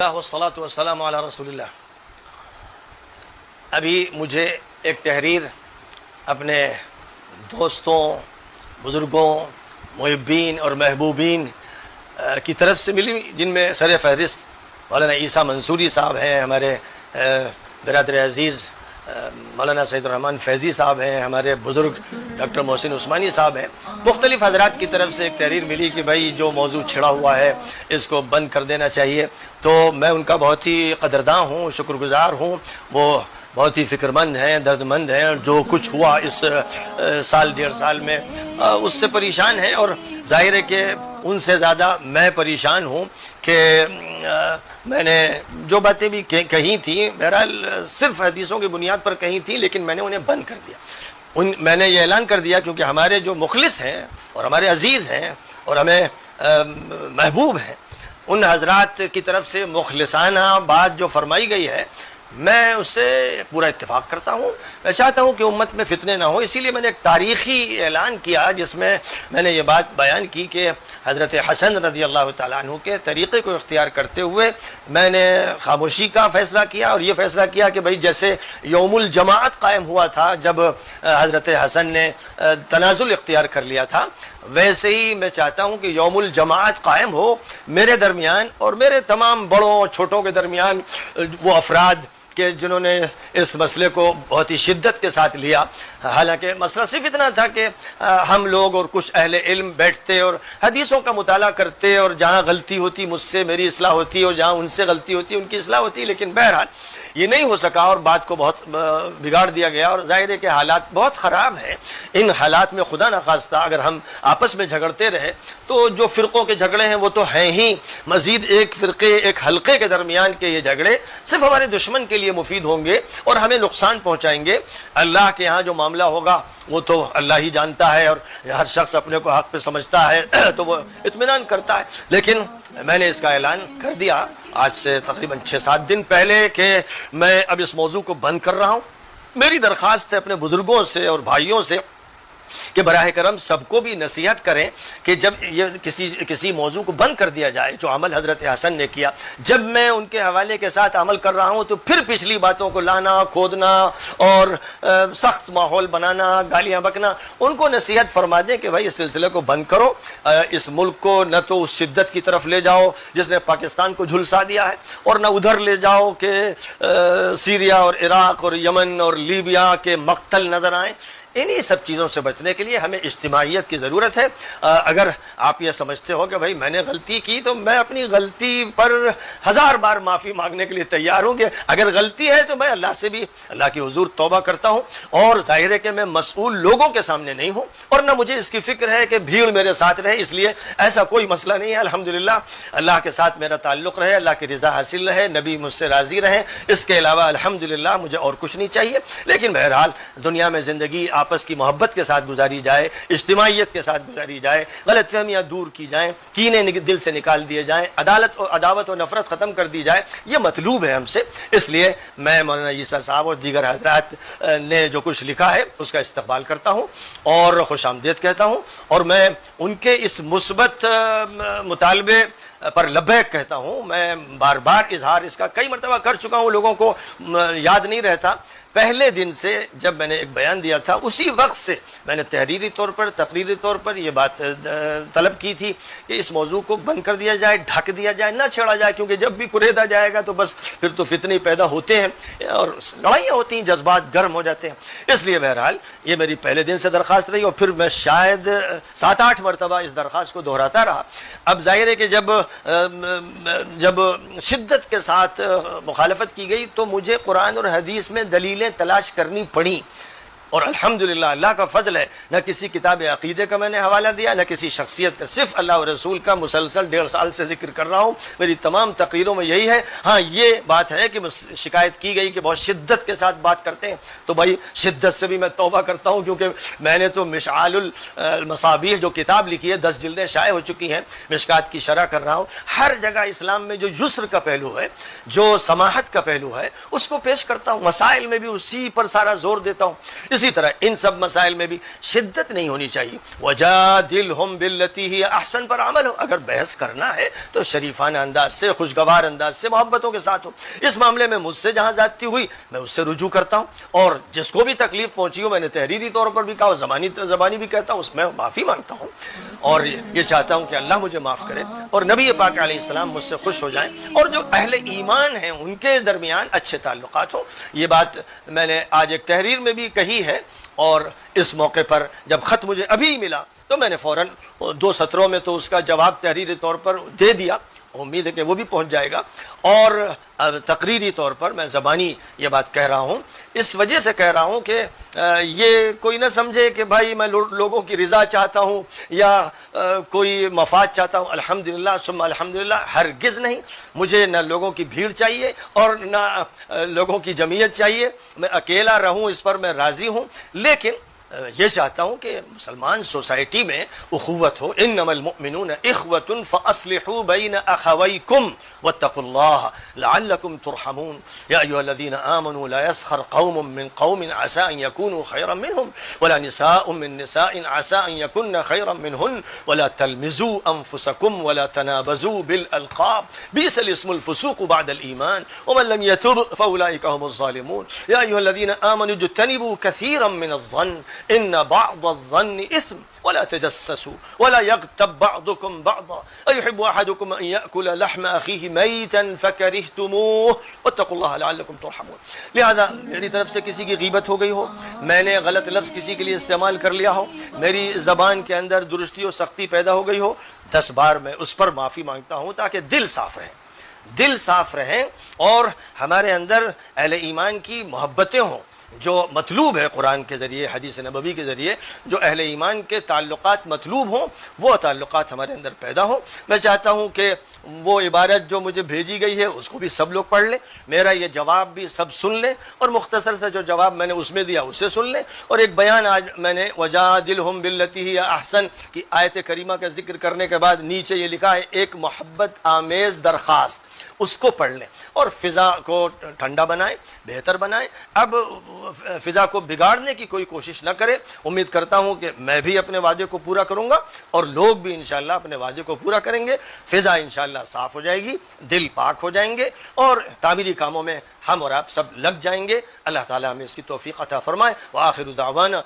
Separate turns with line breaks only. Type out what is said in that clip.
والصلاة والسلام علی رسول اللہ۔ ابھی مجھے ایک تحریر اپنے دوستوں، بزرگوں، محبین اور محبوبین کی طرف سے ملی، جن میں سر فہرست مولانا عیسیٰ منصوری صاحب ہیں، ہمارے برادر عزیز مولانا سید الرحمن فیضی صاحب ہیں، ہمارے بزرگ ڈاکٹر محسن عثمانی صاحب ہیں۔ مختلف حضرات کی طرف سے ایک تحریر ملی کہ بھائی جو موضوع چھڑا ہوا ہے اس کو بند کر دینا چاہیے، تو میں ان کا بہت ہی قدرداں ہوں، شکر گزار ہوں۔ وہ بہت ہی فکر مند ہیں، درد مند ہیں، جو کچھ ہوا اس سال ڈیڑھ سال میں اس سے پریشان ہیں، اور ظاہر ہے کہ ان سے زیادہ میں پریشان ہوں کہ میں نے جو باتیں بھی کہی تھیں، بہرحال صرف حدیثوں کی بنیاد پر کہی تھیں، لیکن میں نے انہیں بند کر دیا۔ میں نے یہ اعلان کر دیا کیونکہ ہمارے جو مخلص ہیں اور ہمارے عزیز ہیں اور ہمیں محبوب ہیں، ان حضرات کی طرف سے مخلصانہ بات جو فرمائی گئی ہے، میں اس سے پورا اتفاق کرتا ہوں۔ میں چاہتا ہوں کہ امت میں فتنے نہ ہوں، اسی لیے میں نے ایک تاریخی اعلان کیا جس میں میں نے یہ بات بیان کی کہ حضرت حسن رضی اللہ تعالیٰ عنہ کے طریقے کو اختیار کرتے ہوئے میں نے خاموشی کا فیصلہ کیا، اور یہ فیصلہ کیا کہ بھئی جیسے یوم الجماعت قائم ہوا تھا جب حضرت حسن نے تنازل اختیار کر لیا تھا، ویسے ہی میں چاہتا ہوں کہ یوم الجماعت قائم ہو میرے درمیان اور میرے تمام بڑوں اور چھوٹوں کے درمیان، وہ افراد کہ جنہوں نے اس مسئلے کو بہت ہی شدت کے ساتھ لیا۔ حالانکہ مسئلہ صرف اتنا تھا کہ ہم لوگ اور کچھ اہل علم بیٹھتے اور حدیثوں کا مطالعہ کرتے، اور جہاں غلطی ہوتی مجھ سے میری اصلاح ہوتی، اور جہاں ان سے غلطی ہوتی ان کی اصلاح ہوتی، لیکن بہرحال یہ نہیں ہو سکا اور بات کو بہت بگاڑ دیا گیا، اور ظاہر ہے کہ حالات بہت خراب ہیں۔ ان حالات میں خدا نخواستہ اگر ہم آپس میں جھگڑتے رہے تو جو فرقوں کے جھگڑے ہیں وہ تو ہیں ہی، مزید ایک فرقے ایک حلقے کے درمیان کے یہ جھگڑے صرف ہمارے دشمن کے لیے مفید ہوں گے اور ہمیں نقصان پہنچائیں گے۔ اللہ کے ہاں جو معاملہ ہوگا وہ تو اللہ ہی جانتا ہے، اور ہر شخص اپنے کو حق پہ سمجھتا ہے تو وہ اطمینان کرتا ہے، لیکن میں نے اس کا اعلان کر دیا آج سے تقریباً 6-7 دن پہلے کہ میں اب اس موضوع کو بند کر رہا ہوں۔ میری درخواست ہے اپنے بزرگوں سے اور بھائیوں سے کہ براہ کرم سب کو بھی نصیحت کریں کہ جب یہ کسی موضوع کو بند کر دیا جائے، جو عمل حضرت حسن نے کیا، جب میں ان کے حوالے کے ساتھ عمل کر رہا ہوں تو پھر پچھلی باتوں کو لانا، کھودنا اور سخت ماحول بنانا، گالیاں بکنا، ان کو نصیحت فرما دیں کہ بھائی اس سلسلے کو بند کرو۔ اس ملک کو نہ تو اس شدت کی طرف لے جاؤ جس نے پاکستان کو جھلسا دیا ہے، اور نہ ادھر لے جاؤ کہ سیریا اور عراق اور یمن اور لیبیا کے مقتل نظر آئیں۔ انہی سب چیزوں سے بچنے کے لیے ہمیں اجتماعیت کی ضرورت ہے۔ اگر آپ یہ سمجھتے ہو کہ بھائی میں نے غلطی کی تو میں اپنی غلطی پر 1000 بار معافی مانگنے کے لیے تیار ہوں، کہ اگر غلطی ہے تو میں اللہ سے بھی اللہ کی حضور توبہ کرتا ہوں، اور ظاہر ہے کہ میں مسئول لوگوں کے سامنے نہیں ہوں، اور نہ مجھے اس کی فکر ہے کہ بھیڑ میرے ساتھ رہے، اس لیے ایسا کوئی مسئلہ نہیں ہے۔ الحمدللہ اللہ کے ساتھ میرا تعلق رہے، اللہ کی رضا حاصل رہے، نبی مجھ سے راضی رہے، اس کے علاوہ الحمدللہ مجھے اور کچھ نہیں چاہیے۔ لیکن بہرحال دنیا میں زندگی آپس کی محبت کے ساتھ گزاری جائے، اجتماعیت کے ساتھ گزاری جائے، غلط فہمیاں دور کی جائیں، کینے دل سے نکال دیے جائیں، عداوت و نفرت ختم کر دی جائے، یہ مطلوب ہے ہم سے۔ اس لیے میں مولانا عیسیٰ صاحب اور دیگر حضرات نے جو کچھ لکھا ہے اس کا استقبال کرتا ہوں اور خوش آمدید کہتا ہوں، اور میں ان کے اس مثبت مطالبے پر لبیک کہتا ہوں۔ میں بار بار اظہار اس کا کئی مرتبہ کر چکا ہوں، لوگوں کو یاد نہیں رہتا۔ پہلے دن سے جب میں نے ایک بیان دیا تھا، اسی وقت سے میں نے تحریری طور پر تقریری طور پر یہ بات طلب کی تھی کہ اس موضوع کو بند کر دیا جائے، ڈھک دیا جائے، نہ چھیڑا جائے، کیونکہ جب بھی کریدا جائے گا تو بس پھر تو فتنے پیدا ہوتے ہیں اور لڑائیاں ہوتی ہیں، جذبات گرم ہو جاتے ہیں۔ اس لیے بہرحال یہ میری پہلے دن سے درخواست رہی، اور پھر میں شاید 7-8 مرتبہ اس درخواست کو دہراتا رہا۔ اب ظاہر ہے کہ جب شدت کے ساتھ مخالفت کی گئی تو مجھے قرآن اور حدیث میں دلیلیں تلاش کرنی پڑی، اور الحمدللہ اللہ کا فضل ہے، نہ کسی کتاب عقیدے کا میں نے حوالہ دیا، نہ کسی شخصیت کا، صرف اللہ و رسول کا مسلسل 1.5 سال سے ذکر کر رہا ہوں۔ میری تمام تقریروں میں یہی ہے۔ ہاں یہ بات ہے کہ شکایت کی گئی کہ بہت شدت کے ساتھ بات کرتے ہیں، تو بھائی شدت سے بھی میں توبہ کرتا ہوں، کیونکہ میں نے تو مشعال المصابیح جو کتاب لکھی ہے 10 جلدیں شائع ہو چکی ہیں، مشکات کی شرح کر رہا ہوں۔ ہر جگہ اسلام میں جو یسر کا پہلو ہے، جو سماحت کا پہلو ہے، اس کو پیش کرتا ہوں، مسائل میں بھی اسی پر سارا زور دیتا ہوں۔ اسی طرح ان سب مسائل میں بھی شدت نہیں ہونی چاہیے. وجادلہم باللتی ہی احسن پر عمل ہو. اگر بحث کرنا ہے تو شریفانہ انداز سے، خوشگوار انداز سے، محبتوں کے ساتھ ہو. اس معاملے میں مجھ سے جہاں زیادتی ہوئی میں اس سے رجوع کرتا ہوں، اور جس کو بھی تکلیف پہنچی ہو میں نے تحریری طور پر بھی کہا، زبانی بھی کہتا ہوں، اس میں معافی مانگتا ہوں، اور یہ چاہتا ہوں کہ اللہ مجھے معاف کرے اور نبی پاک علیہ السلام مجھ سے خوش ہو جائیں، اور جو اہل ایمان ہیں ان کے درمیان اچھے تعلقات ہوں. یہ بات میں نے آج ایک تحریر میں بھی کہی ہے، اور اس موقع پر جب خط مجھے ابھی ملا تو میں نے فوراً 2 سطروں میں تو اس کا جواب تحریری طور پر دے دیا. امید ہے کہ وہ بھی پہنچ جائے گا. اور تقریری طور پر میں زبانی یہ بات کہہ رہا ہوں، اس وجہ سے کہہ رہا ہوں کہ یہ کوئی نہ سمجھے کہ بھائی میں لوگوں کی رضا چاہتا ہوں یا کوئی مفاد چاہتا ہوں. الحمدللہ ثم الحمدللہ، ہرگز نہیں. مجھے نہ لوگوں کی بھیڑ چاہیے اور نہ لوگوں کی جمعیت چاہیے. میں اکیلا رہوں اس پر میں راضی ہوں، لیکن یہ چاہتا ہوں کہ مسلمان سوسائٹی میں اخوت ہو. انما المؤمنون اخوۃ فاصلحوا بین اخویکم واتقوا اللہ لعلکم ترحمون. یا ایھا الذین آمنوا لا يسخر قوم من قوم عسى ان يكونوا خيرا منهم ولا نساء من نساء عسى ان يكن خيرا منهن ولا تلمزوا انفسكم ولا تنابزوا بالالقاب بئس الاسم الفسوق بعد الايمان ومن لم يتب فاولئك هم الظالمون. یا ایھا الذین آمنوا اجتنبوا كثيرا من الظن ان بعض الظن اثم ولا تجسسوا ولا يغتب بعضكم بعضا ايحب احدكم ان ياكل لحم اخيه ميتا فكرهتموه واتقوا الله لعلكم ترحمون. لہذا میری طرف سے کسی کی غیبت ہو گئی ہو، میں نے غلط لفظ کسی کے لیے استعمال کر لیا ہو، میری زبان کے اندر درستی و سختی پیدا ہو گئی ہو، 10 بار میں اس پر معافی مانگتا ہوں تاکہ دل صاف رہیں اور ہمارے اندر اہل ایمان کی محبتیں ہوں. جو مطلوب ہے قرآن کے ذریعے، حدیث نبوی کے ذریعے جو اہل ایمان کے تعلقات مطلوب ہوں، وہ تعلقات ہمارے اندر پیدا ہوں. میں چاہتا ہوں کہ وہ عبارت جو مجھے بھیجی گئی ہے اس کو بھی سب لوگ پڑھ لیں، میرا یہ جواب بھی سب سن لیں، اور مختصر سے جو جواب میں نے اس میں دیا اسے سن لیں. اور ایک بیان آج میں نے وجادلہم باللتی ہی احسن کی آیت کریمہ کا ذکر کرنے کے بعد نیچے یہ لکھا ہے ایک محبت آمیز درخواست، اس کو پڑھ لیں اور فضا کو ٹھنڈا بنائیں، بہتر بنائیں. اب فضا کو بگاڑنے کی کوئی کوشش نہ کرے. امید کرتا ہوں کہ میں بھی اپنے وعدے کو پورا کروں گا اور لوگ بھی انشاءاللہ اپنے وعدے کو پورا کریں گے. فضا انشاءاللہ صاف ہو جائے گی، دل پاک ہو جائیں گے اور تعمیری کاموں میں ہم اور آپ سب لگ جائیں گے. اللہ تعالیٰ ہمیں اس کی توفیق عطا فرمائے. وآخر دعوانا